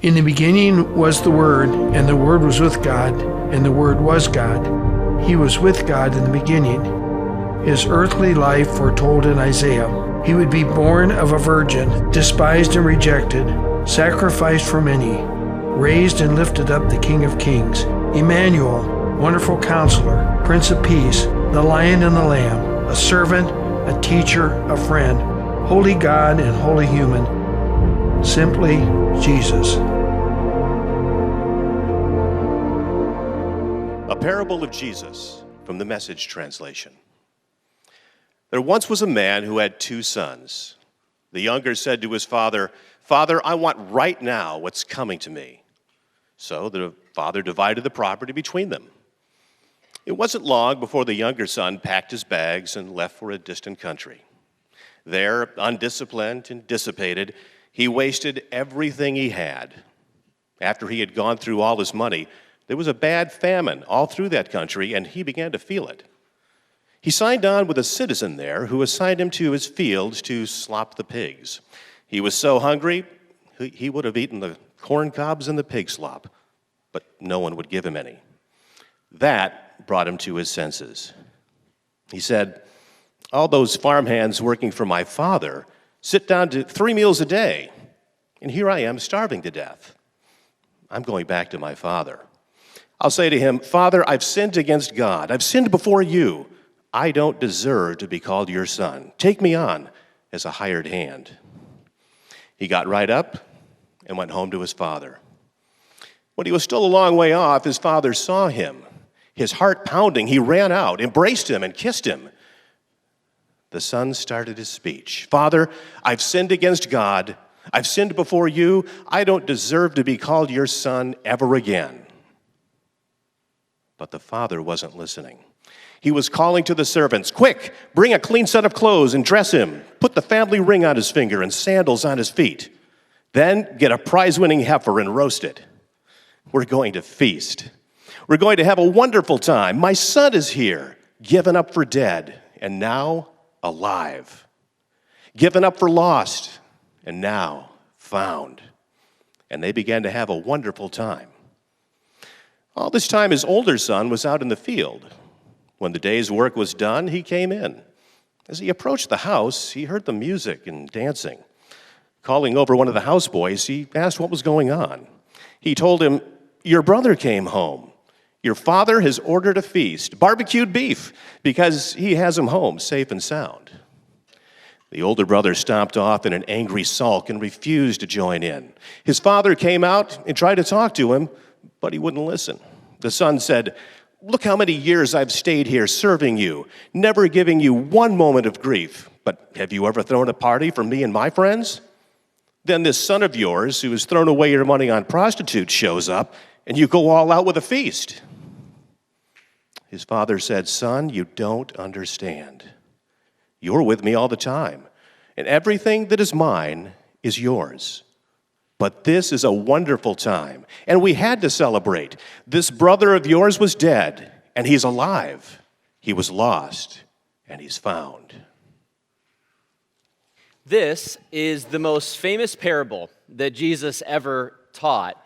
In the beginning was the Word, and the Word was with God, and the Word was God. He was with God in the beginning. His earthly life foretold in Isaiah. He would be born of a virgin, despised and rejected, sacrificed for many, raised and lifted up, the King of Kings. Emmanuel, Wonderful Counselor, Prince of Peace, the Lion and the Lamb, a servant, a teacher, a friend, holy God and holy human, simply Jesus. A parable of Jesus from the Message translation. There once was a man who had 2 sons. The younger said to his father, "Father, I want right now what's coming to me." So the father divided the property between them. It wasn't long before the younger son packed his bags and left for a distant country. There, undisciplined and dissipated, he wasted everything he had. After he had gone through all his money, there was a bad famine all through that country, and he began to feel it. He signed on with a citizen there who assigned him to his fields to slop the pigs. He was so hungry, he would have eaten the corn cobs and the pig slop, but no one would give him any. That brought him to his senses. He said, "All those farmhands working for my father sit down to 3 meals a day, and here I am starving to death. I'm going back to my father. I'll say to him, 'Father, I've sinned against God. I've sinned before you. I don't deserve to be called your son. Take me on as a hired hand.'" He got right up and went home to his father. When he was still a long way off, his father saw him. His heart pounding, he ran out, embraced him, and kissed him. The son started his speech. "Father, I've sinned against God. I've sinned before you. I don't deserve to be called your son ever again." But the father wasn't listening. He was calling to the servants, "Quick, bring a clean set of clothes and dress him. Put the family ring on his finger and sandals on his feet. Then get a prize-winning heifer and roast it. We're going to feast. We're going to have a wonderful time. My son is here, given up for dead, and now alive. Given up for lost, and now found." And they began to have a wonderful time. All this time, his older son was out in the field. When the day's work was done, he came in. As he approached the house, he heard the music and dancing. Calling over one of the houseboys, he asked what was going on. He told him, "Your brother came home. Your father has ordered a feast, barbecued beef, because he has him home safe and sound." The older brother stomped off in an angry sulk and refused to join in. His father came out and tried to talk to him, but he wouldn't listen. The son said, "Look how many years I've stayed here serving you, never giving you one moment of grief. But have you ever thrown a party for me and my friends? Then this son of yours, who has thrown away your money on prostitutes, shows up, and you go all out with a feast." His father said, "Son, you don't understand. You're with me all the time, and everything that is mine is yours. But this is a wonderful time, and we had to celebrate. This brother of yours was dead, and he's alive. He was lost, and he's found." This is the most famous parable that Jesus ever taught.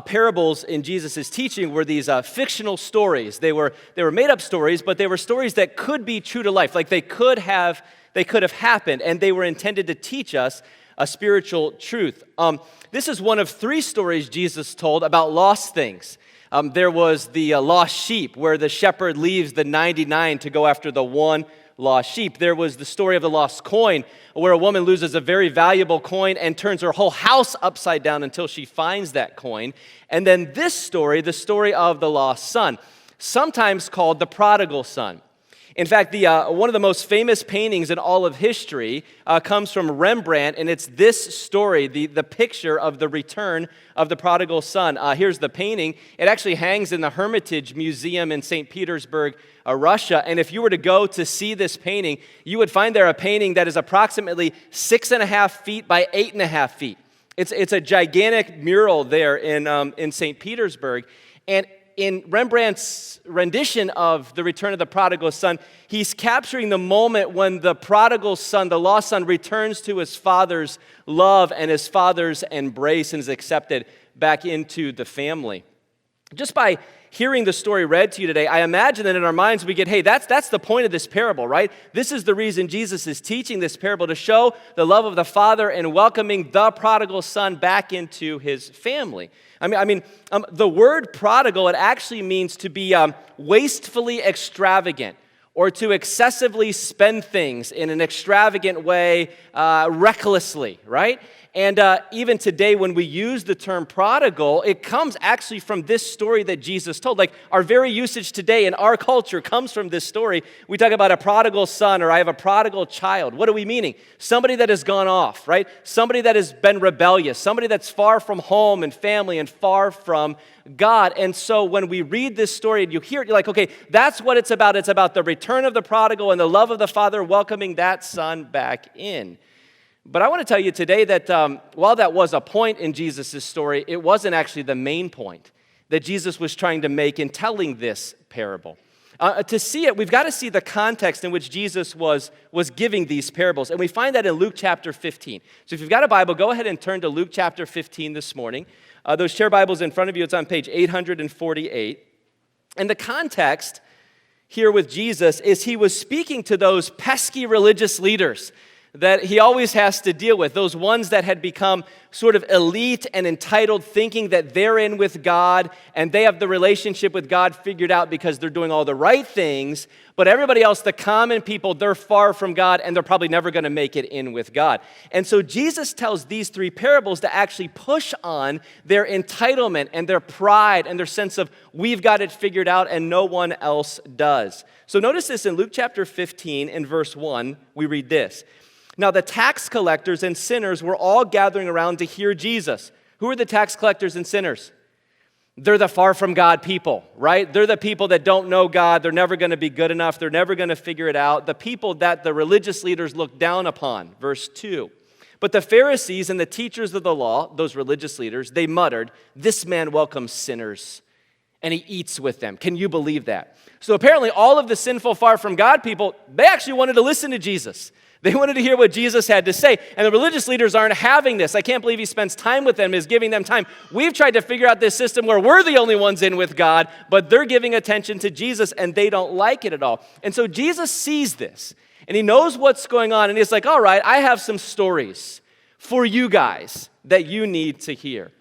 Parables in Jesus' teaching were these fictional stories. They were made-up stories, but they were stories that could be true to life. Like they could have happened, and they were intended to teach us a spiritual truth. This is one of 3 stories Jesus told about lost things. There was the lost sheep, where the shepherd leaves the 99 to go after the one lost sheep. There was the story of the lost coin, where a woman loses a very valuable coin and turns her whole house upside down until she finds that coin. And then this story, the story of the lost son, sometimes called the Prodigal Son. In fact, one of the most famous paintings in all of history comes from Rembrandt, and it's this story, the picture of the return of the prodigal son. Here's the painting. It actually hangs in the Hermitage Museum in St. Petersburg, Russia. And if you were to go to see this painting, you would find there a painting that is approximately 6.5 feet by 8.5 feet. It's a gigantic mural there in St. Petersburg. And in Rembrandt's rendition of The Return of the Prodigal Son, he's capturing the moment when the prodigal son, the lost son, returns to his father's love and his father's embrace and is accepted back into the family. Just by hearing the story read to you today, I imagine that in our minds we get, hey, that's the point of this parable, right? This is the reason Jesus is teaching this parable, to show the love of the Father and welcoming the prodigal son back into his family. The word prodigal, it actually means to be wastefully extravagant, or to excessively spend things in an extravagant way, recklessly, right? And even today, when we use the term prodigal, it comes actually from this story that Jesus told. Like, our very usage today in our culture comes from this story. We talk about a prodigal son, or I have a prodigal child. What are we meaning? Somebody that has gone off, right? Somebody that has been rebellious. Somebody that's far from home and family and far from God. And so when we read this story and you hear it, you're like, okay, that's what it's about. It's about the return of the prodigal and the love of the Father welcoming that son back in. But I want to tell you today that while that was a point in Jesus' story, it wasn't actually the main point that Jesus was trying to make in telling this parable. To see it, we've got to see the context in which Jesus was giving these parables. And we find that in Luke chapter 15. So if you've got a Bible, go ahead and turn to Luke chapter 15 this morning. Those share Bibles in front of you, it's on page 848. And the context here with Jesus is he was speaking to those pesky religious leaders that he always has to deal with, those ones that had become sort of elite and entitled, thinking that they're in with God and they have the relationship with God figured out because they're doing all the right things, but everybody else, the common people, they're far from God and they're probably never going to make it in with God. And so Jesus tells these three parables to actually push on their entitlement and their pride and their sense of we've got it figured out and no one else does. So notice this in Luke chapter 15 in verse 1, we read this. Now, the tax collectors and sinners were all gathering around to hear Jesus. Who are the tax collectors and sinners? They're the far from God people, right? They're the people that don't know God. They're never going to be good enough. They're never going to figure it out. The people that the religious leaders look down upon. Verse 2. But the Pharisees and the teachers of the law, those religious leaders, they muttered, "This man welcomes sinners, and he eats with them." Can you believe that? So apparently all of the sinful far from God people, they actually wanted to listen to Jesus. They wanted to hear what Jesus had to say. And the religious leaders aren't having this. I can't believe he spends time with them, is giving them time. We've tried to figure out this system where we're the only ones in with God, but they're giving attention to Jesus and they don't like it at all. And so Jesus sees this and he knows what's going on. And he's like, all right, I have some stories for you guys that you need to hear.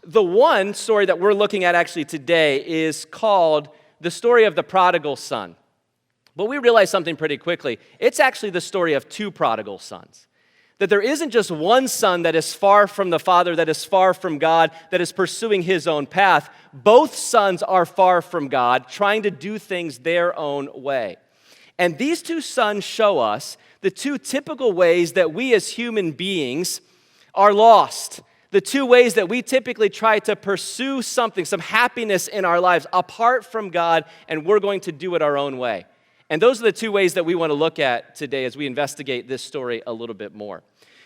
The one story that we're looking at actually today is called the story of the prodigal son. But we realize something pretty quickly. It's actually the story of two prodigal sons. That there isn't just one son that is far from the Father, that is far from God, that is pursuing his own path. Both sons are far from God, trying to do things their own way. And these two sons show us the two typical ways that we as human beings are lost. The two ways that we typically try to pursue something, some happiness in our lives apart from God, and we're going to do it our own way. And those are the two ways that we want to look at today as we investigate this story a little bit more.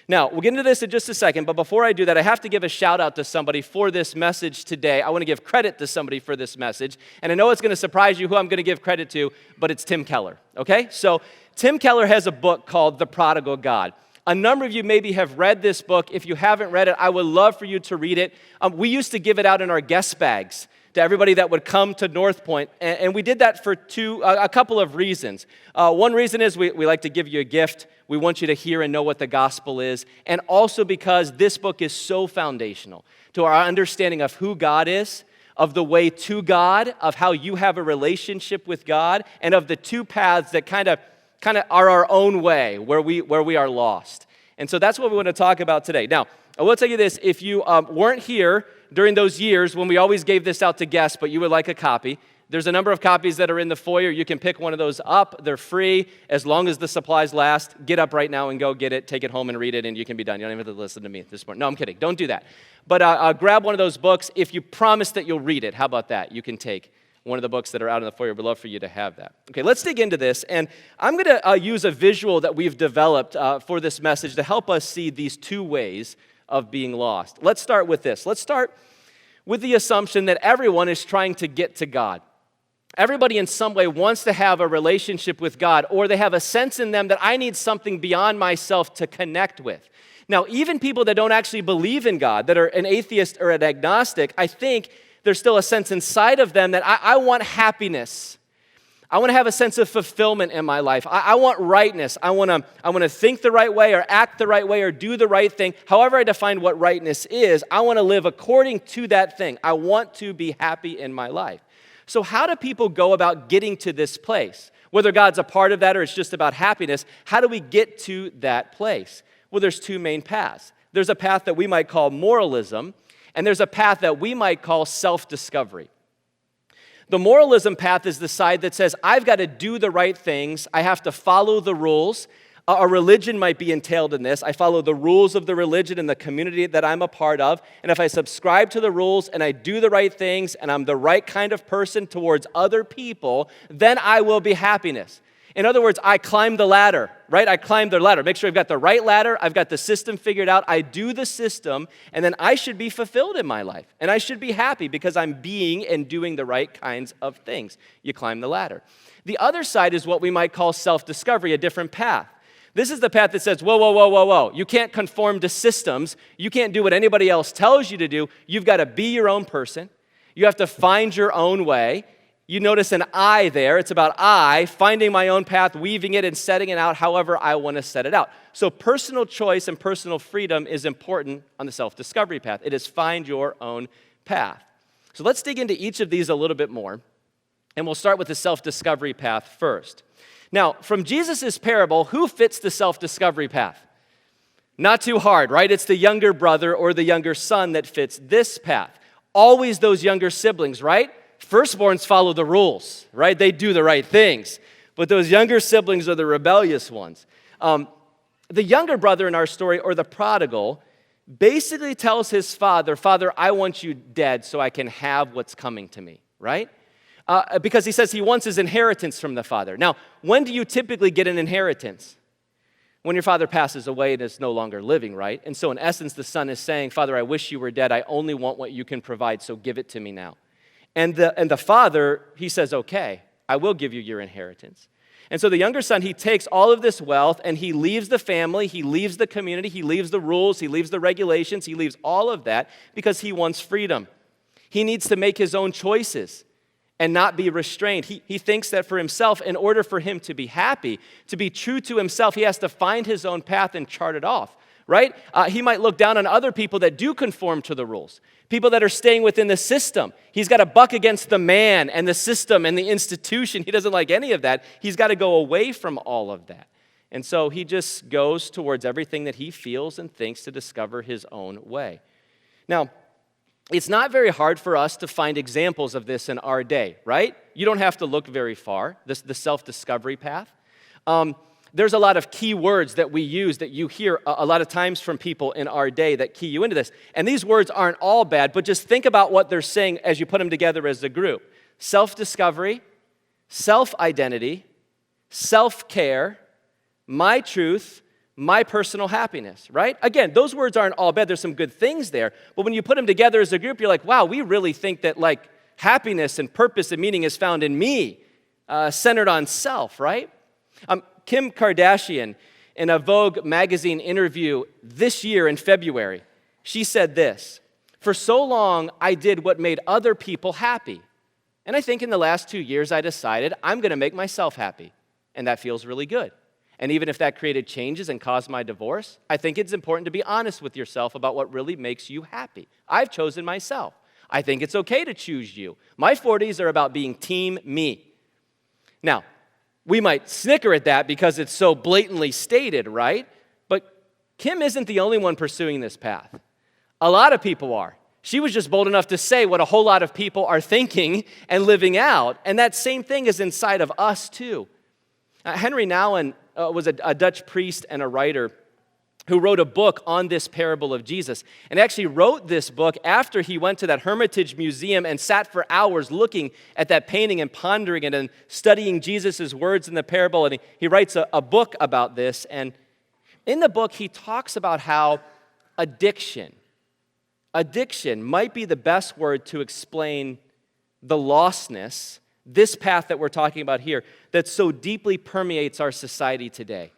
Now, we'll get into this in just a second, but before I do that, I have to give a shout out to somebody for this message today. I want to give credit to somebody for this message, and I know it's going to surprise you who I'm going to give credit to, but it's Tim Keller, okay? So Tim Keller has a book called The Prodigal God. A number of you maybe have read this book. If you haven't read it, I would love for you to read it. We used to give it out in our guest bags to everybody that would come to NorthPoint, and we did that for a couple of reasons. One reason is we like to give you a gift. We want you to hear and know what the gospel is, and also because this book is so foundational to our understanding of who God is, of the way to God, of how you have a relationship with God, and of the two paths that kind of are our own way, where we are lost. And so that's what we want to talk about today. Now, I will tell you this, if you weren't here during those years when we always gave this out to guests, but you would like a copy, there's a number of copies that are in the foyer. You can pick one of those up. They're free as long as the supplies last. Get up right now and go get it, take it home and read it, and you can be done. You don't even have to listen to me this morning. No, I'm kidding. Don't do that. But grab one of those books. If you promise that you'll read it, how about that? You can take one of the books that are out in the foyer. We'd love for you to have that. Okay, let's dig into this. And I'm going to use a visual that we've developed for this message to help us see these two ways of being lost. Let's start with this. Let's start with the assumption that everyone is trying to get to God. Everybody in some way wants to have a relationship with God, or they have a sense in them that I need something beyond myself to connect with. Now, even people that don't actually believe in God, that are an atheist or an agnostic, I think there's still a sense inside of them that I want happiness. I want to have a sense of fulfillment in my life. I want rightness. I want to think the right way or act the right way or do the right thing. However I define what rightness is, I want to live according to that thing. I want to be happy in my life. So how do people go about getting to this place? Whether God's a part of that or it's just about happiness, how do we get to that place? Well, there's two main paths. There's a path that we might call moralism, and there's a path that we might call self-discovery. The moralism path is the side that says, I've got to do the right things. I have to follow the rules. A religion might be entailed in this. I follow the rules of the religion and the community that I'm a part of. And if I subscribe to the rules and I do the right things and I'm the right kind of person towards other people, then I will be happiness. In other words, I climb the ladder, right? I climb the ladder. Make sure I've got the right ladder. I've got the system figured out. I do the system, and then I should be fulfilled in my life. And I should be happy because I'm being and doing the right kinds of things. You climb the ladder. The other side is what we might call self-discovery, a different path. This is the path that says, whoa, whoa, whoa, whoa, whoa. You can't conform to systems. You can't do what anybody else tells you to do. You've got to be your own person. You have to find your own way. You notice an I there. It's about I finding my own path, weaving it and setting it out however I want to set it out. So personal choice and personal freedom is important on the self-discovery path. It is find your own path. So let's dig into each of these a little bit more, and we'll start with the self-discovery path first. Now, from Jesus' parable, who fits the self-discovery path? Not too hard, right? It's the younger brother or the younger son that fits this path. Always those younger siblings, right? Firstborns follow the rules, right? They do the right things. But those younger siblings are the rebellious ones. The younger brother in our story, or the prodigal, basically tells his father, Father, I want you dead so I can have what's coming to me, right? Because he says he wants his inheritance from the father. Now, when do you typically get an inheritance? When your father passes away and is no longer living, right? And so in essence, the son is saying, Father, I wish you were dead. I only want what you can provide, so give it to me now. And the father, he says, okay, I will give you your inheritance. And so the younger son, he takes all of this wealth and he leaves the family, he leaves the community, he leaves the rules, he leaves the regulations, he leaves all of that because he wants freedom. He needs to make his own choices and not be restrained. He thinks that for himself, in order for him to be happy, to be true to himself, he has to find his own path and chart it off. Right? He might look down on other people that do conform to the rules, people that are staying within the system. He's got to buck against the man and the system and the institution. He doesn't like any of that. He's got to go away from all of that. And so he just goes towards everything that he feels and thinks to discover his own way. Now, it's not very hard for us to find examples of this in our day, right? You don't have to look very far, the self-discovery path. There's a lot of key words that we use that you hear a lot of times from people in our day that key you into this. And these words aren't all bad, but just think about what they're saying as you put them together as a group. Self-discovery, self-identity, self-care, my truth, my personal happiness, right? Again, those words aren't all bad. There's some good things there. But when you put them together as a group, you're like, wow, we really think that like happiness and purpose and meaning is found in me, centered on self, right? Kim Kardashian, in a Vogue magazine interview this year in February, she said this, for so long, I did what made other people happy. And I think in the last 2 years, I decided I'm going to make myself happy. And that feels really good. And even if that created changes and caused my divorce, I think it's important to be honest with yourself about what really makes you happy. I've chosen myself. I think it's okay to choose you. My 40s are about being team me. Now, we might snicker at that because it's so blatantly stated, right? But Kim isn't the only one pursuing this path. A lot of people are. She was just bold enough to say what a whole lot of people are thinking and living out, and that same thing is inside of us too. Henry Nouwen was a Dutch priest and a writer who wrote a book on this parable of Jesus, and actually wrote this book after he went to that Hermitage Museum and sat for hours looking at that painting and pondering it and studying Jesus' words in the parable, and he writes a book about this, and in the book he talks about how addiction addiction might be the best word to explain the lostness, this path that we're talking about here, that so deeply permeates our society today.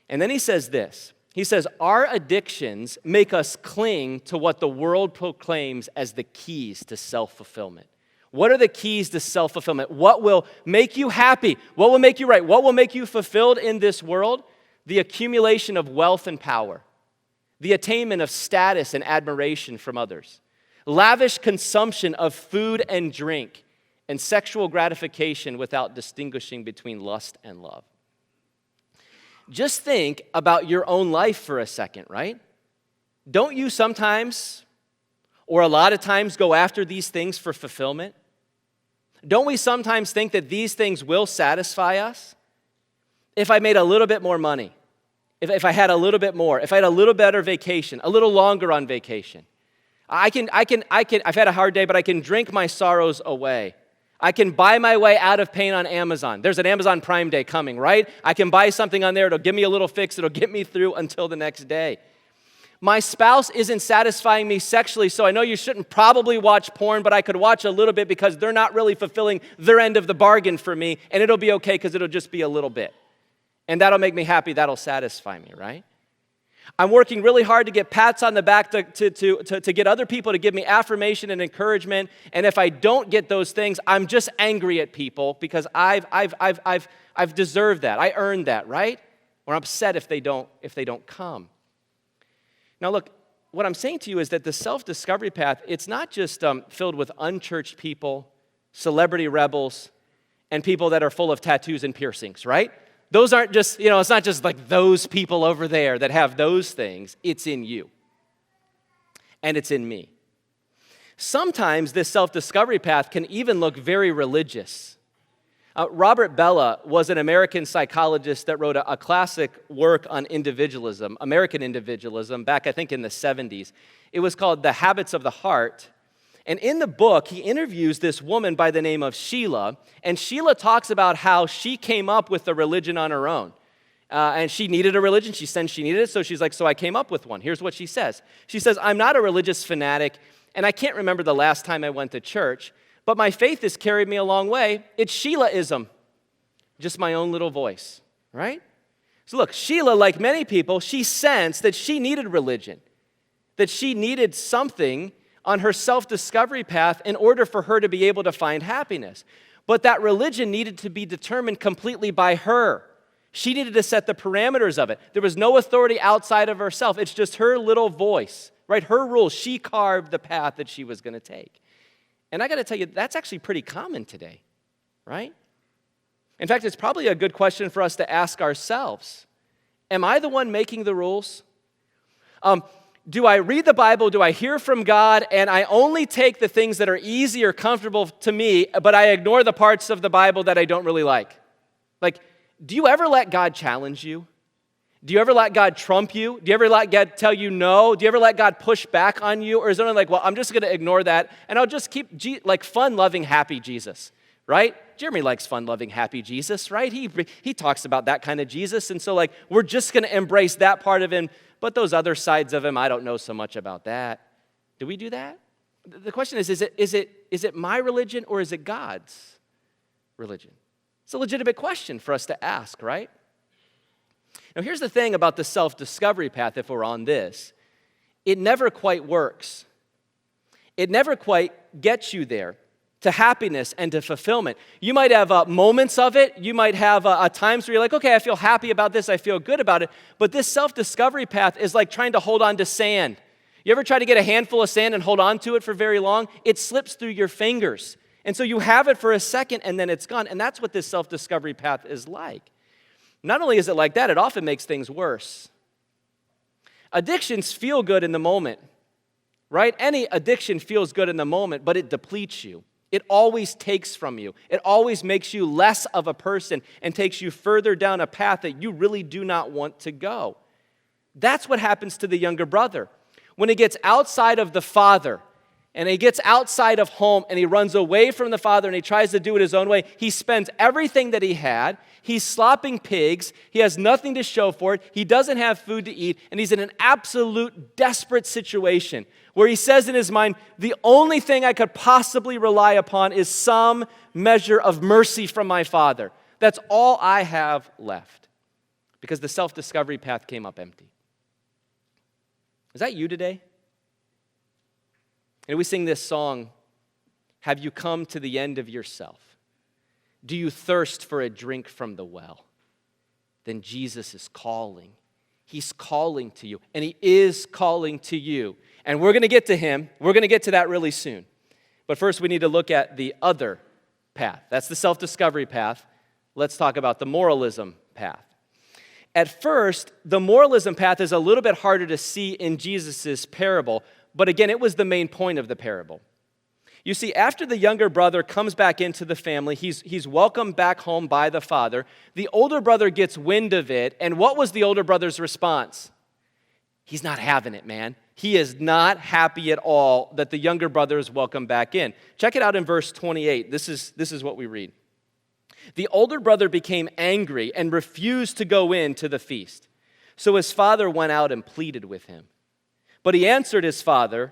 And then he says this. He says, our addictions make us cling to what the world proclaims as the keys to self-fulfillment. What are the keys to self-fulfillment? What will make you happy? What will make you right? What will make you fulfilled in this world? The accumulation of wealth and power, the attainment of status and admiration from others, lavish consumption of food and drink, and sexual gratification without distinguishing between lust and love. Just think about your own life for a second, right? Don't you sometimes, or a lot of times, go after these things for fulfillment? Don't we sometimes think that these things will satisfy us? If I made a little bit more money, if I had a little bit more, if I had a little better vacation, a little longer on vacation, I've had a hard day, but I can drink my sorrows away. I can buy my way out of pain on Amazon. There's an Amazon Prime Day coming, right? I can buy something on there. It'll give me a little fix. It'll get me through until the next day. My spouse isn't satisfying me sexually, so I know you shouldn't probably watch porn, but I could watch a little bit because they're not really fulfilling their end of the bargain for me, and it'll be okay because it'll just be a little bit. And that'll make me happy. That'll satisfy me, right? I'm working really hard to get pats on the back to get other people to give me affirmation and encouragement. And if I don't get those things, I'm just angry at people because I've deserved that. I earned that, right? Or I'm upset if they don't come. Now look, what I'm saying to you is that the self-discovery path, it's not just filled with unchurched people, celebrity rebels, and people that are full of tattoos and piercings, right? Those aren't just, it's not just like those people over there that have those things. It's in you. And it's in me. Sometimes this self-discovery path can even look very religious. Robert Bellah was an American psychologist that wrote a classic work on individualism, American individualism, back I think in the 70s. It was called The Habits of the Heart. And in the book, he interviews this woman by the name of Sheila, and Sheila talks about how she came up with a religion on her own. And she needed a religion. She said she needed it, so she's like, so I came up with one. Here's what she says. She says, I'm not a religious fanatic, and I can't remember the last time I went to church, but my faith has carried me a long way. It's Sheilaism, just my own little voice, right? So look, Sheila, like many people, she sensed that she needed religion, that she needed something on her self-discovery path in order for her to be able to find happiness. But that religion needed to be determined completely by her. She needed to set the parameters of it. There was no authority outside of herself. It's just her little voice, right? Her rules. She carved the path that she was going to take. And I got to tell you, that's actually pretty common today, right? In fact, it's probably a good question for us to ask ourselves. Am I the one making the rules? Do I read the Bible, do I hear from God, and I only take the things that are easy or comfortable to me, but I ignore the parts of the Bible that I don't really like? Like, do you ever let God challenge you? Do you ever let God trump you? Do you ever let God tell you no? Do you ever let God push back on you? Or is it only like, well, I'm just going to ignore that, and I'll just keep, fun-loving, happy Jesus, right? Jeremy likes fun-loving, happy Jesus, right? He talks about that kind of Jesus, and so, we're just going to embrace that part of him. But those other sides of him, I don't know so much about that. Do we do that? The question is it my religion or is it God's religion? It's a legitimate question for us to ask, right? Now, here's the thing about the self-discovery path, if we're on this. It never quite works. It never quite gets you there to happiness and to fulfillment. You might have moments of it. You might have times where you're like, okay, I feel happy about this. I feel good about it. But this self-discovery path is like trying to hold on to sand. You ever try to get a handful of sand and hold on to it for very long? It slips through your fingers. And so you have it for a second and then it's gone. And that's what this self-discovery path is like. Not only is it like that, it often makes things worse. Addictions feel good in the moment, right? Any addiction feels good in the moment, but it depletes you. It always takes from you. It always makes you less of a person and takes you further down a path that you really do not want to go. That's what happens to the younger brother. When he gets outside of the father and he gets outside of home and he runs away from the father and he tries to do it his own way, he spends everything that he had. He's slopping pigs. He has nothing to show for it. He doesn't have food to eat, and he's in an absolute desperate situation where he says in his mind, the only thing I could possibly rely upon is some measure of mercy from my Father. That's all I have left, because the self-discovery path came up empty. Is that you today? And we sing this song, have you come to the end of yourself? Do you thirst for a drink from the well? Then Jesus is calling. He's calling to you, and he is calling to you. And we're going to get to him. We're going to get to that really soon. But first, we need to look at the other path. That's the self-discovery path. Let's talk about the moralism path. At first, the moralism path is a little bit harder to see in Jesus' parable, but again, it was the main point of the parable. You see, after the younger brother comes back into the family, he's welcomed back home by the father, the older brother gets wind of it, and what was the older brother's response? He's not having it, man. He is not happy at all that the younger brother is welcomed back in. Check it out in verse 28. This is what we read. The older brother became angry and refused to go in to the feast. So his father went out and pleaded with him. But he answered his father,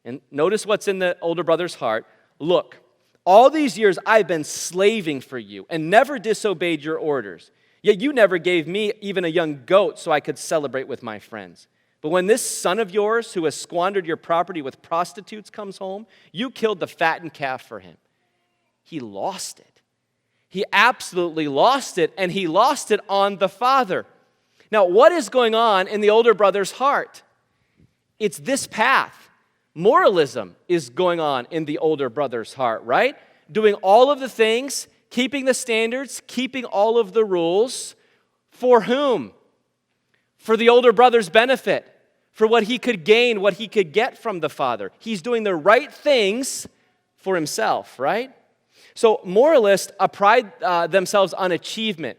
and notice what's in the older brother's heart. Look, all these years I've been slaving for you and never disobeyed your orders. Yet you never gave me even a young goat so I could celebrate with my friends. But when this son of yours who has squandered your property with prostitutes comes home, you killed the fattened calf for him. He lost it. He absolutely lost it, and he lost it on the father. Now, what is going on in the older brother's heart? It's this path. Moralism is going on in the older brother's heart, right? Doing all of the things, keeping the standards, keeping all of the rules. For whom? For the older brother's benefit, for what he could gain, what he could get from the father. He's doing the right things for himself, right? So moralists pride themselves on achievement,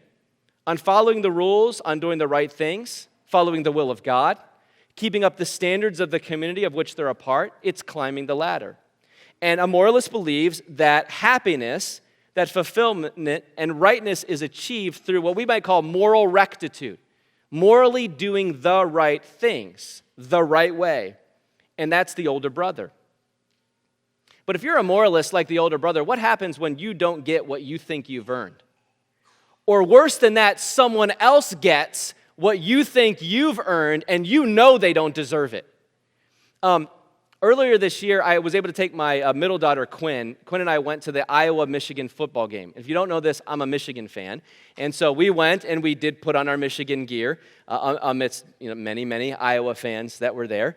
on following the rules, on doing the right things, following the will of God, keeping up the standards of the community of which they're a part. It's climbing the ladder. And a moralist believes that happiness, that fulfillment, and rightness is achieved through what we might call moral rectitude, morally doing the right things, the right way. And that's the older brother. But if you're a moralist like the older brother, what happens when you don't get what you think you've earned? Or worse than that, someone else gets what you think you've earned and you know they don't deserve it. Earlier this year, I was able to take my middle daughter, Quinn. Quinn and I went to the Iowa-Michigan football game. If you don't know this, I'm a Michigan fan. And so we went and we did put on our Michigan gear amidst many, many Iowa fans that were there.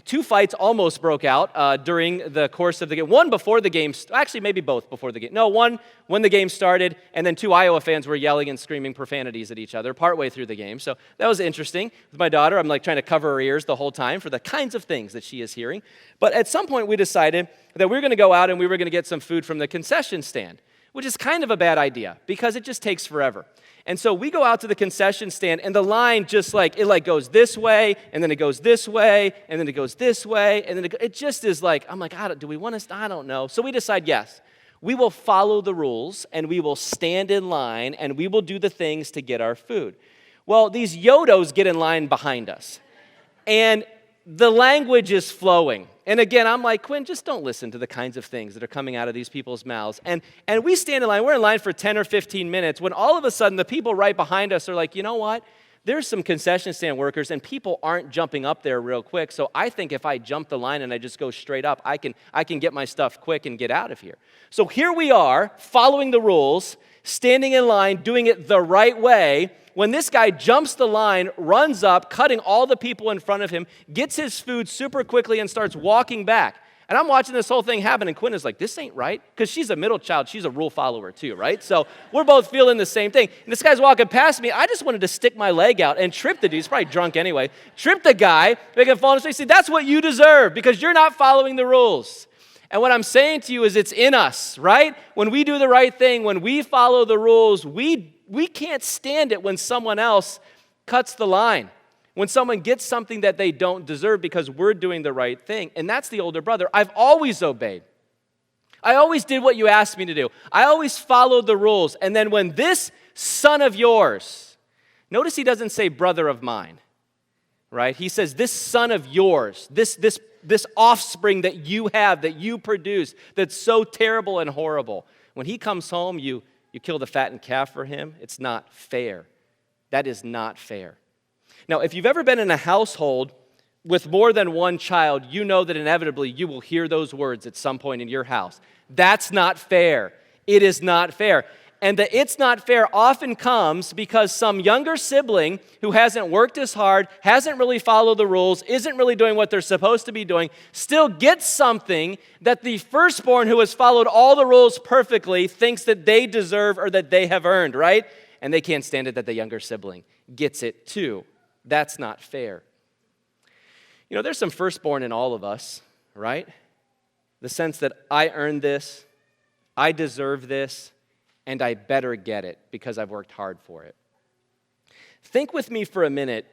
Two fights almost broke out during the course of the game. One before the game, actually maybe both before the game. No, one when the game started, and then two Iowa fans were yelling and screaming profanities at each other partway through the game. So that was interesting. With my daughter, I'm like trying to cover her ears the whole time for the kinds of things that she is hearing. But at some point we decided that we were going to go out and we were going to get some food from the concession stand, which is kind of a bad idea because it just takes forever. And so we go out to the concession stand, and the line just it goes this way, and then it goes this way, and then it goes this way, and then it just is like, I'm like, do we want to? I don't know. So we decide, yes, we will follow the rules, and we will stand in line, and we will do the things to get our food. Well, these Yodos get in line behind us, and the language is flowing. And again, I'm like, Quinn, just don't listen to the kinds of things that are coming out of these people's mouths. And we stand in line. We're in line for 10 or 15 minutes when all of a sudden the people right behind us are like, you know what? There's some concession stand workers and people aren't jumping up there real quick. So I think if I jump the line and I just go straight up, I can get my stuff quick and get out of here. So here we are, following the rules, standing in line, doing it the right way, when this guy jumps the line, runs up, cutting all the people in front of him, gets his food super quickly and starts walking back. And I'm watching this whole thing happen, and Quinn is like, this ain't right, because she's a middle child. She's a rule follower too, right? So we're both feeling the same thing. And this guy's walking past me. I just wanted to stick my leg out and trip the dude. He's probably drunk anyway. Trip the guy, make him fall on his face. See, that's what you deserve, because you're not following the rules. And what I'm saying to you is it's in us, right? When we do the right thing, when we follow the rules, we can't stand it when someone else cuts the line, when someone gets something that they don't deserve because we're doing the right thing. And that's the older brother. I've always obeyed. I always did what you asked me to do. I always followed the rules. And then when this son of yours. Notice he doesn't say brother of mine, right? He says this son of yours, this offspring that you have, that you produce, that's so terrible and horrible. When he comes home, you kill the fattened calf for him. It's not fair. That is not fair. Now, if you've ever been in a household with more than one child, you know that inevitably you will hear those words at some point in your house. That's not fair. It is not fair. And the it's not fair often comes because some younger sibling who hasn't worked as hard, hasn't really followed the rules, isn't really doing what they're supposed to be doing, still gets something that the firstborn who has followed all the rules perfectly thinks that they deserve or that they have earned, right? And they can't stand it that the younger sibling gets it too. That's not fair. You know, there's some firstborn in all of us, right? The sense that I earned this, I deserve this, and I better get it because I've worked hard for it. Think with me for a minute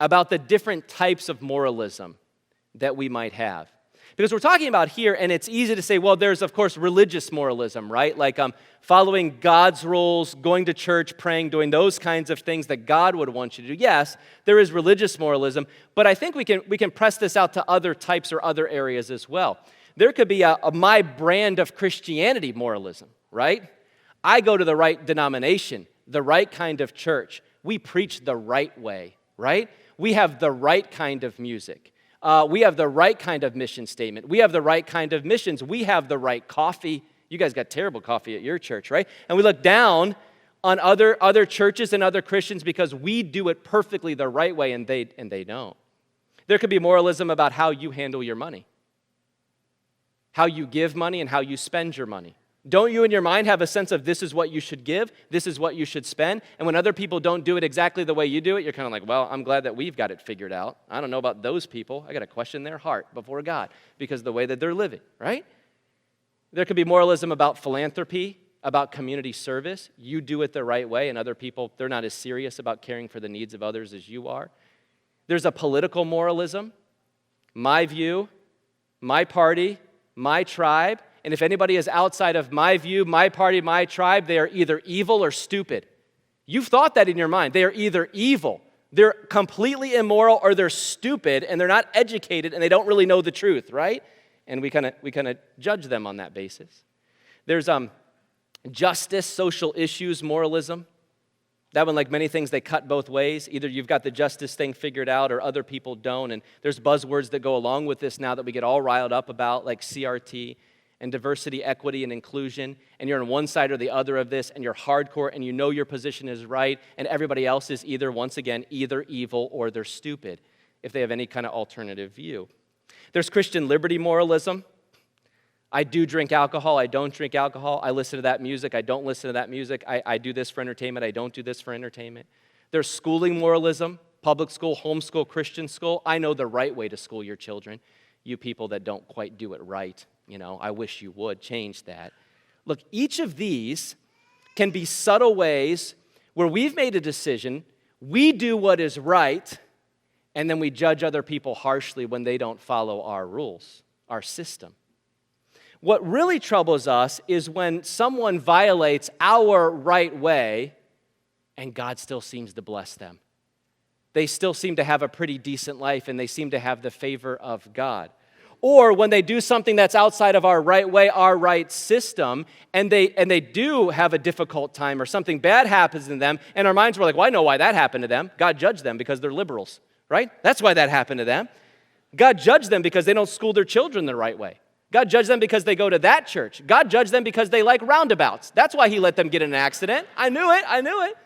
about the different types of moralism that we might have. Because we're talking about here, and it's easy to say, well, there's, of course, religious moralism, right? Like following God's rules, going to church, praying, doing those kinds of things that God would want you to do. Yes, there is religious moralism, but I think we can press this out to other types or other areas as well. There could be a my brand of Christianity moralism, right? I go to the right denomination, the right kind of church. We preach the right way, right? We have the right kind of music. We have the right kind of mission statement. We have the right kind of missions. We have the right coffee. You guys got terrible coffee at your church, right? And we look down on other churches and other Christians because we do it perfectly the right way and they don't. There could be moralism about how you handle your money, how you give money and how you spend your money. Don't you in your mind have a sense of this is what you should give, this is what you should spend, and when other people don't do it exactly the way you do it, you're kind of like, well, I'm glad that we've got it figured out. I don't know about those people. I got to question their heart before God because of the way that they're living, right? There could be moralism about philanthropy, about community service. You do it the right way, and other people, they're not as serious about caring for the needs of others as you are. There's a political moralism, my view, my party, my tribe. And if anybody is outside of my view, my party, my tribe, they are either evil or stupid. You've thought that in your mind. They are either evil, they're completely immoral, or they're stupid, and they're not educated, and they don't really know the truth, right? And we kind of judge them on that basis. There's justice, social issues, moralism. That one, like many things, they cut both ways. Either you've got the justice thing figured out or other people don't. And there's buzzwords that go along with this now that we get all riled up about, like CRT and diversity, equity, and inclusion. And you're on one side or the other of this, and you're hardcore, and you know your position is right, and everybody else is either, once again, either evil or they're stupid if they have any kind of alternative view. There's Christian liberty moralism. I do drink alcohol, I don't drink alcohol. I listen to that music, I don't listen to that music. I do this for entertainment, I don't do this for entertainment. There's schooling moralism, public school, homeschool, Christian school. I know the right way to school your children. You people that don't quite do it right, I wish you would change that. Look, each of these can be subtle ways where we've made a decision, we do what is right, and then we judge other people harshly when they don't follow our rules, our system. What really troubles us is when someone violates our right way and God still seems to bless them. They still seem to have a pretty decent life and they seem to have the favor of God. Or when they do something that's outside of our right way, our right system, and they do have a difficult time or something bad happens to them, and our minds were like, well, I know why that happened to them. God judged them because they're liberals, right? That's why that happened to them. God judged them because they don't school their children the right way. God judged them because they go to that church. God judged them because they like roundabouts. That's why he let them get in an accident. I knew it.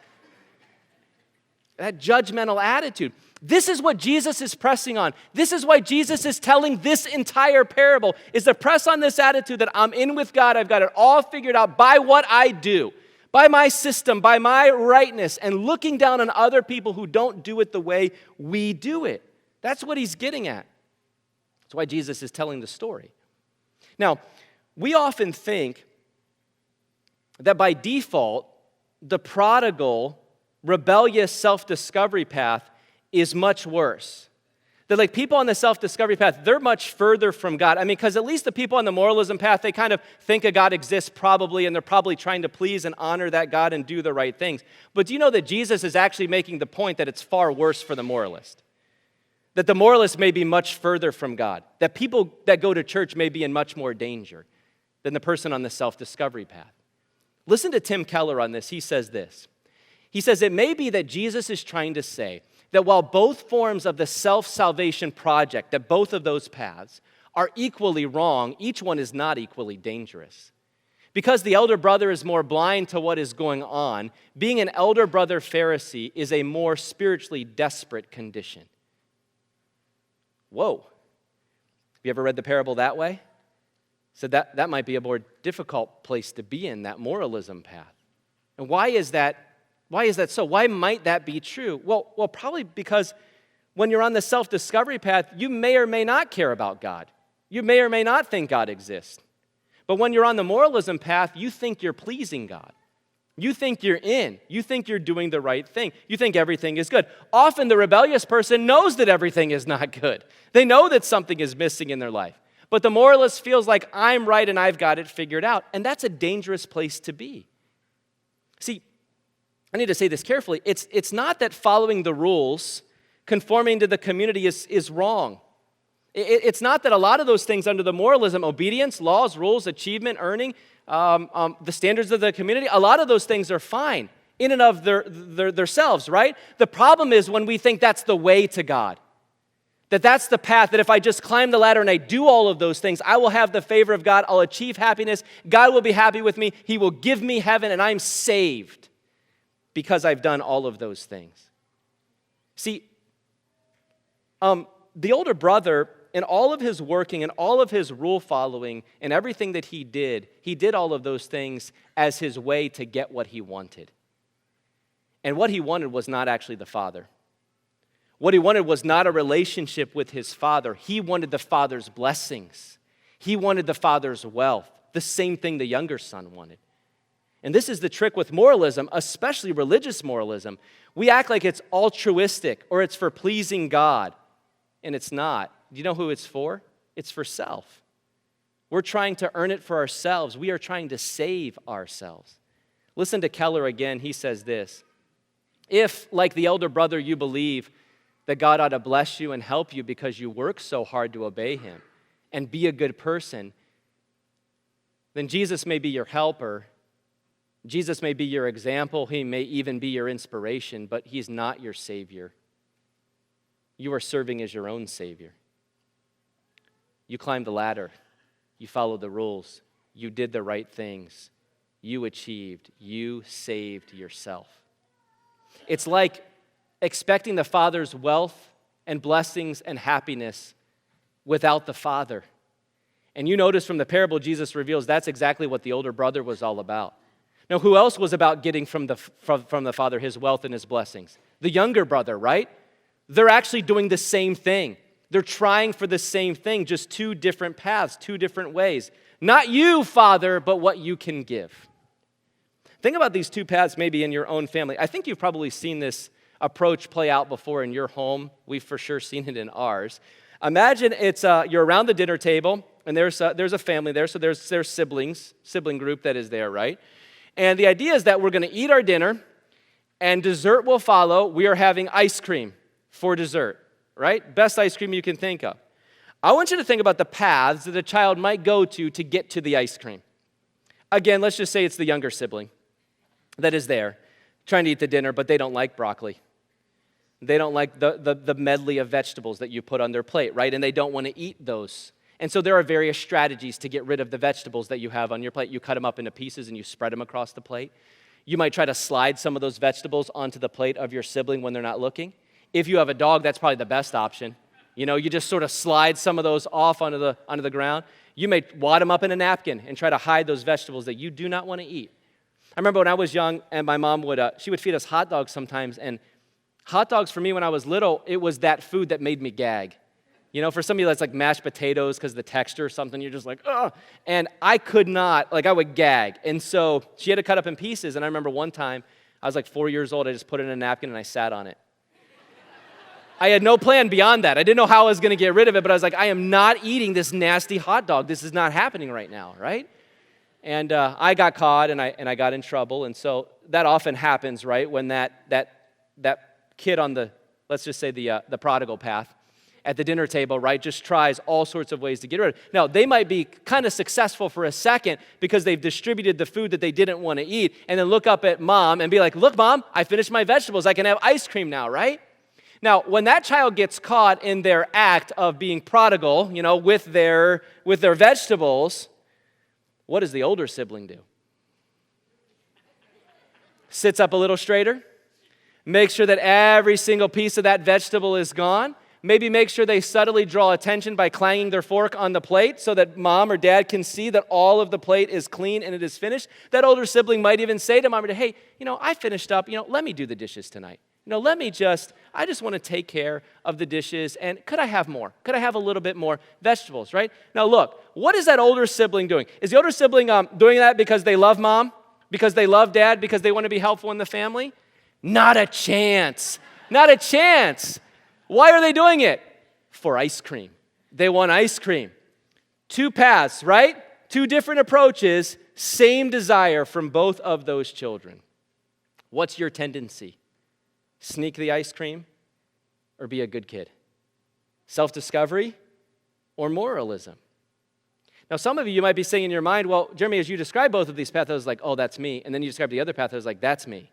That judgmental attitude. This is what Jesus is pressing on. This is why Jesus is telling this entire parable, is to press on this attitude that I'm in with God. I've got it all figured out by what I do, by my system, by my rightness, and looking down on other people who don't do it the way we do it. That's what he's getting at. That's why Jesus is telling the story. Now, we often think that by default, the prodigal, rebellious self-discovery path is much worse. That like people on the self-discovery path, they're much further from God. I mean, because at least the people on the moralism path, they kind of think a God exists probably, and they're probably trying to please and honor that God and do the right things. But do you know that Jesus is actually making the point that it's far worse for the moralist? That the moralist may be much further from God. That people that go to church may be in much more danger than the person on the self-discovery path. Listen to Tim Keller on this. He says this. He says, it may be that Jesus is trying to say that while both forms of the self-salvation project, that both of those paths are equally wrong, each one is not equally dangerous. Because the elder brother is more blind to what is going on, being an elder brother Pharisee is a more spiritually desperate condition. Whoa. Have you ever read the parable that way? So that might be a more difficult place to be in, that moralism path. And why is that so? Why might that be true? Well, probably because when you're on the self-discovery path, you may or may not care about God. You may or may not think God exists. But when you're on the moralism path, you think you're pleasing God. You think you're in. You think you're doing the right thing. You think everything is good. Often the rebellious person knows that everything is not good. They know that something is missing in their life. But the moralist feels like I'm right and I've got it figured out. And that's a dangerous place to be. See, I need to say this carefully. It's not that following the rules, conforming to the community is wrong. It's not that a lot of those things under the moralism, obedience, laws, rules, achievement, earning, the standards of the community, a lot of those things are fine in and of themselves, right? The problem is when we think that's the way to God. That's the path, that if I just climb the ladder and I do all of those things, I will have the favor of God, I'll achieve happiness, God will be happy with me, He will give me heaven, and I'm saved because I've done all of those things. See, the older brother, in all of his working and all of his rule following and everything that he did all of those things as his way to get what he wanted. And what he wanted was not actually the Father. What he wanted was not a relationship with his Father. He wanted the Father's blessings. He wanted the Father's wealth, the same thing the younger son wanted. And this is the trick with moralism, especially religious moralism. We act like it's altruistic or it's for pleasing God, and it's not. Do you know who it's for? It's for self. We're trying to earn it for ourselves. We are trying to save ourselves. Listen to Keller again. He says this. If, like the elder brother, you believe that God ought to bless you and help you because you work so hard to obey Him and be a good person, then Jesus may be your helper. Jesus may be your example. He may even be your inspiration, but He's not your Savior. You are serving as your own Savior. You climbed the ladder. You followed the rules. You did the right things. You achieved. You saved yourself. It's like expecting the Father's wealth and blessings and happiness without the Father. And you notice from the parable Jesus reveals that's exactly what the older brother was all about. Now, who else was about getting from the Father His wealth and His blessings? The younger brother, right? They're actually doing the same thing. They're trying for the same thing, just two different paths, two different ways. Not you, Father, but what you can give. Think about these two paths maybe in your own family. I think you've probably seen this approach play out before in your home. We've for sure seen it in ours. Imagine it's you're around the dinner table, and there's a family there, so there's sibling group that is there, right? And the idea is that we're going to eat our dinner, and dessert will follow. We are having ice cream for dessert, right? Best ice cream you can think of. I want you to think about the paths that a child might go to get to the ice cream. Again, let's just say it's the younger sibling that is there trying to eat the dinner, but they don't like broccoli. They don't like the medley of vegetables that you put on their plate, right? And they don't want to eat those. And so there are various strategies to get rid of the vegetables that you have on your plate. You cut them up into pieces and you spread them across the plate. You might try to slide some of those vegetables onto the plate of your sibling when they're not looking. If you have a dog, that's probably the best option. You know, you just sort of slide some of those off onto the ground. You may wad them up in a napkin and try to hide those vegetables that you do not want to eat. I remember when I was young and my mom would feed us hot dogs sometimes, and hot dogs for me when I was little, it was that food that made me gag. You know, for some of you that's like mashed potatoes because of the texture or something, you're just like, ugh. And I could not, I would gag. And so she had to cut up in pieces, and I remember one time, I was like 4 years old, I just put it in a napkin and I sat on it. I had no plan beyond that. I didn't know how I was going to get rid of it, but I was like, I am not eating this nasty hot dog. This is not happening right now, right? And I got caught, and I got in trouble. And so that often happens, right, when that kid on the, let's just say the prodigal path at the dinner table, right, just tries all sorts of ways to get rid of it. Now, they might be kind of successful for a second because they've distributed the food that they didn't want to eat, and then look up at mom and be like, look, mom, I finished my vegetables. I can have ice cream now, right? Now, when that child gets caught in their act of being prodigal, with their vegetables, what does the older sibling do? Sits up a little straighter, makes sure that every single piece of that vegetable is gone, maybe make sure they subtly draw attention by clanging their fork on the plate so that mom or dad can see that all of the plate is clean and it is finished. That older sibling might even say to mom or dad, hey, I finished up, let me do the dishes tonight. I just want to take care of the dishes, and could I have more? Could I have a little bit more vegetables, right? Now look, what is that older sibling doing? Is the older sibling doing that because they love mom? Because they love dad? Because they want to be helpful in the family? Not a chance. Not a chance. Why are they doing it? For ice cream. They want ice cream. Two paths, right? Two different approaches, same desire from both of those children. What's your tendency? Sneak the ice cream or be a good kid? Self-discovery or moralism? Now, some of you might be saying in your mind, well, Jeremy, as you describe both of these paths, I was like, oh, that's me. And then you describe the other path, I was like, that's me.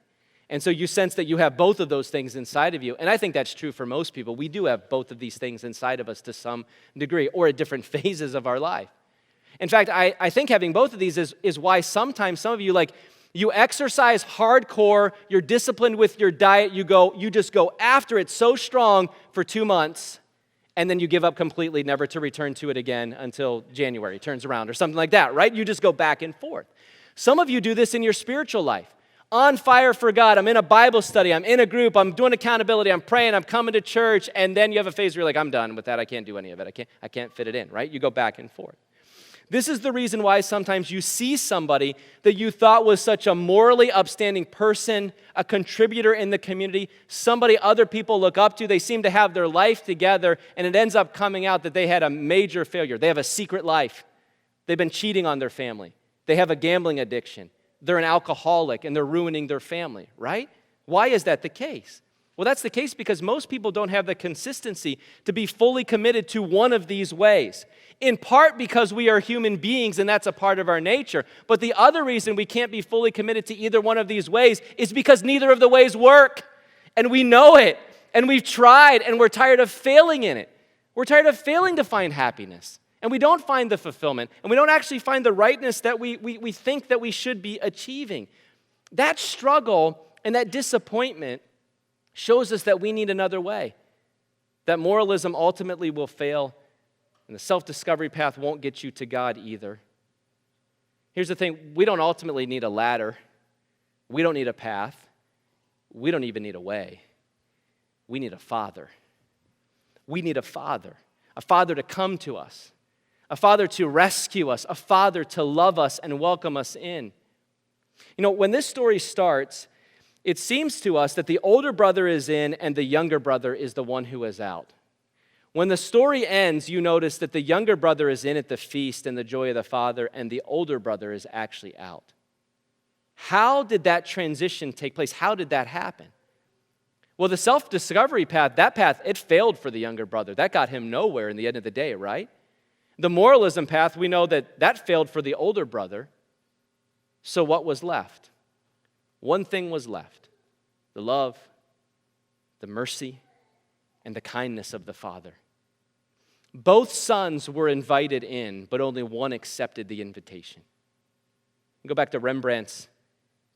And so you sense that you have both of those things inside of you. And I think that's true for most people. We do have both of these things inside of us to some degree or at different phases of our life. In fact, I think having both of these is why sometimes some of you, you exercise hardcore, you're disciplined with your diet, you just go after it so strong for 2 months, and then you give up completely, never to return to it again until January turns around or something like that, right? You just go back and forth. Some of you do this in your spiritual life. On fire for God, I'm in a Bible study, I'm in a group, I'm doing accountability, I'm praying, I'm coming to church, and then you have a phase where you're like, I'm done with that, I can't do any of it, I can't fit it in, right? You go back and forth. This is the reason why sometimes you see somebody that you thought was such a morally upstanding person, a contributor in the community, somebody other people look up to, they seem to have their life together, and it ends up coming out that they had a major failure. They have a secret life. They've been cheating on their family. They have a gambling addiction. They're an alcoholic, and they're ruining their family, right? Why is that the case? Well, that's the case because most people don't have the consistency to be fully committed to one of these ways. In part because we are human beings and that's a part of our nature. But the other reason we can't be fully committed to either one of these ways is because neither of the ways work. And we know it. And we've tried and we're tired of failing in it. We're tired of failing to find happiness. And we don't find the fulfillment. And we don't actually find the rightness that we think that we should be achieving. That struggle and that disappointment shows us that we need another way. That moralism ultimately will fail. And the self-discovery path won't get you to God either. Here's the thing, we don't ultimately need a ladder. We don't need a path. We don't even need a way. We need a father. We need a father to come to us, a father to rescue us, a father to love us and welcome us in. When this story starts, it seems to us that the older brother is in and the younger brother is the one who is out. When the story ends, you notice that the younger brother is in at the feast and the joy of the father, and the older brother is actually out. How did that transition take place? How did that happen? Well, the self-discovery path, it failed for the younger brother. That got him nowhere in the end of the day, right? The moralism path, we know that failed for the older brother. So what was left? One thing was left: the love, the mercy, and the kindness of the Father. Both sons were invited in, but only one accepted the invitation. Go back to Rembrandt's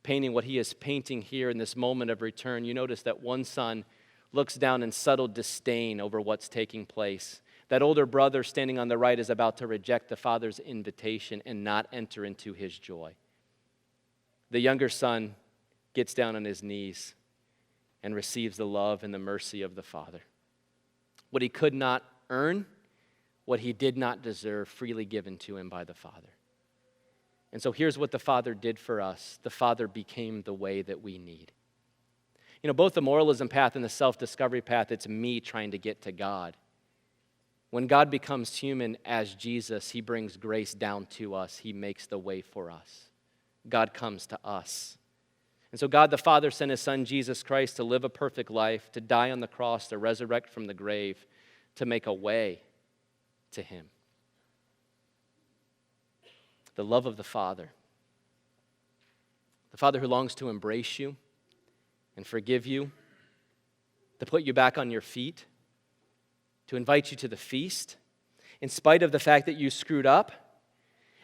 painting, what he is painting here in this moment of return. You notice that one son looks down in subtle disdain over what's taking place. That older brother standing on the right is about to reject the father's invitation and not enter into his joy. The younger son gets down on his knees and receives the love and the mercy of the father. What he could not earn, what he did not deserve, freely given to him by the Father. And so here's what the Father did for us. The Father became the way that we need. Both the moralism path and the self-discovery path, it's me trying to get to God. When God becomes human as Jesus, he brings grace down to us. He makes the way for us. God comes to us. And so God the Father sent his Son, Jesus Christ, to live a perfect life, to die on the cross, to resurrect from the grave, to make a way to him. The love of the Father who longs to embrace you and forgive you, to put you back on your feet, to invite you to the feast, in spite of the fact that you screwed up,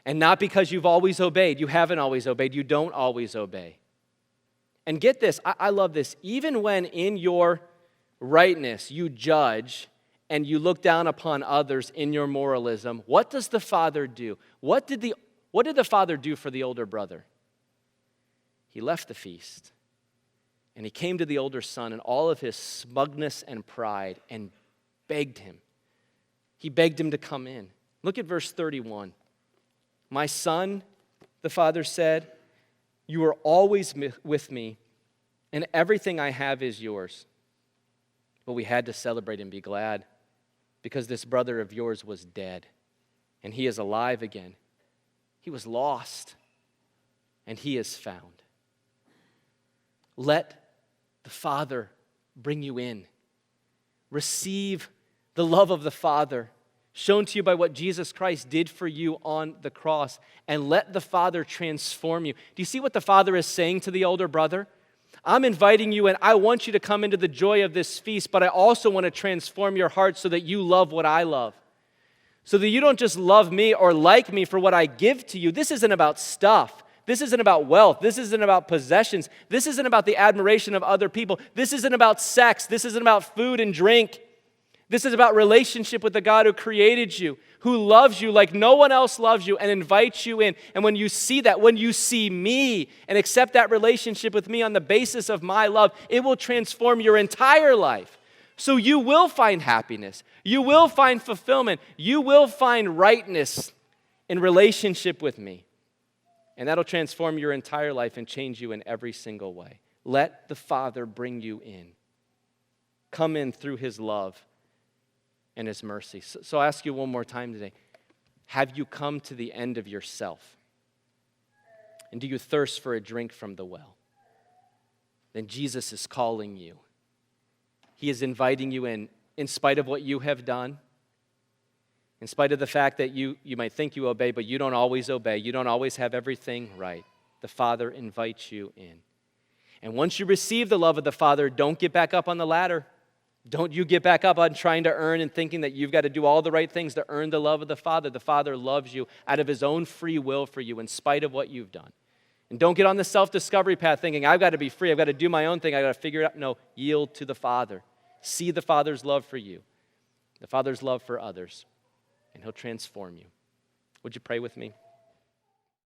and not because you've always obeyed. You haven't always obeyed. You don't always obey. And get this, I love this. Even when in your rightness you judge and you look down upon others in your moralism, what does the Father do? What did the Father do for the older brother? He left the feast, and he came to the older son in all of his smugness and pride and begged him. He begged him to come in. Look at verse 31. My son, the Father said, you are always with me, and everything I have is yours. But we had to celebrate and be glad, because this brother of yours was dead, and he is alive again. He was lost, and he is found. Let the Father bring you in. Receive the love of the Father shown to you by what Jesus Christ did for you on the cross, and let the Father transform you. Do you see what the Father is saying to the older brother? I'm inviting you in. I want you to come into the joy of this feast, but I also want to transform your heart so that you love what I love. So that you don't just love me or like me for what I give to you. This isn't about stuff. This isn't about wealth. This isn't about possessions. This isn't about the admiration of other people. This isn't about sex. This isn't about food and drink. This is about relationship with the God who created you, who loves you like no one else loves you and invites you in. And when you see that, when you see me and accept that relationship with me on the basis of my love, it will transform your entire life. So you will find happiness. You will find fulfillment. You will find rightness in relationship with me. And that'll transform your entire life and change you in every single way. Let the Father bring you in. Come in through his love and his mercy. So I ask you one more time today. Have you come to the end of yourself? And do you thirst for a drink from the well? Then Jesus is calling you. He is inviting you in spite of what you have done, in spite of the fact that you might think you obey, but you don't always obey. You don't always have everything right. The Father invites you in. And once you receive the love of the Father, don't get back up on the ladder. Don't you get back up on trying to earn and thinking that you've got to do all the right things to earn the love of the Father. The Father loves you out of his own free will for you in spite of what you've done. And don't get on the self-discovery path thinking, I've got to be free, I've got to do my own thing, I've got to figure it out. No, yield to the Father. See the Father's love for you, the Father's love for others, and he'll transform you. Would you pray with me?